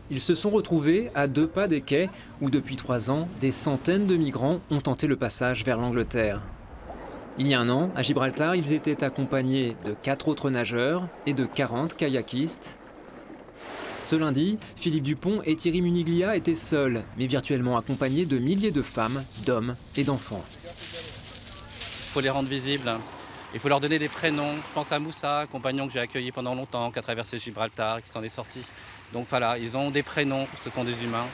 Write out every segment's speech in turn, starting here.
Ils se sont retrouvés à 2 pas des quais où depuis 3 ans, des centaines de migrants ont tenté le passage vers l'Angleterre. Il y a un an, à Gibraltar, ils étaient accompagnés de 4 autres nageurs et de 40 kayakistes. Ce lundi, Philippe Dupont et Thierry Muniglia étaient seuls, mais virtuellement accompagnés de milliers de femmes, d'hommes et d'enfants. Il faut les rendre visibles, il faut leur donner des prénoms. Je pense à Moussa, un compagnon que j'ai accueilli pendant longtemps, qui a traversé Gibraltar, qui s'en est sorti. Donc voilà, ils ont des prénoms, ce sont des humains.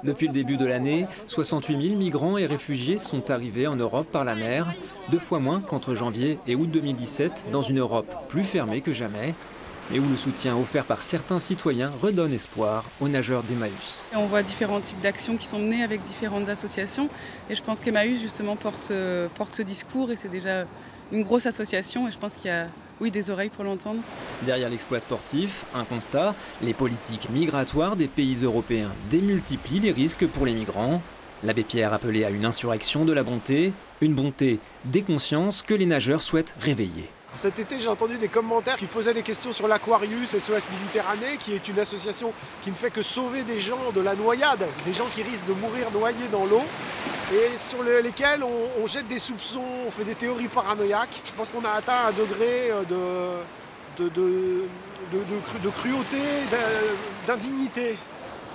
Depuis le début de l'année, 68 000 migrants et réfugiés sont arrivés en Europe par la mer, 2 fois moins qu'entre janvier et août 2017, dans une Europe plus fermée que jamais, mais où le soutien offert par certains citoyens redonne espoir aux nageurs d'Emmaüs. On voit différents types d'actions qui sont menées avec différentes associations et je pense qu'Emmaüs justement porte ce discours et c'est déjà une grosse association et je pense qu'il y a des oreilles pour l'entendre. Derrière l'exploit sportif, un constat, les politiques migratoires des pays européens démultiplient les risques pour les migrants. L'abbé Pierre appelait à une insurrection de la bonté, une bonté des consciences que les nageurs souhaitent réveiller. Cet été, j'ai entendu des commentaires qui posaient des questions sur l'Aquarius SOS Méditerranée, qui est une association qui ne fait que sauver des gens de la noyade, des gens qui risquent de mourir noyés dans l'eau, et sur lesquels on jette des soupçons, on fait des théories paranoïaques. Je pense qu'on a atteint un degré de cruauté, d'indignité.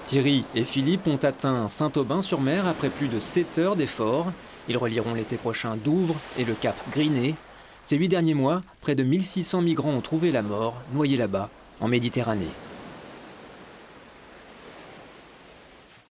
Thierry et Philippe ont atteint Saint-Aubin-sur-Mer après plus de 7 heures d'effort. Ils relieront l'été prochain Douvres et le Cap Griné. Ces 8 derniers mois, près de 1600 migrants ont trouvé la mort, noyés là-bas, en Méditerranée.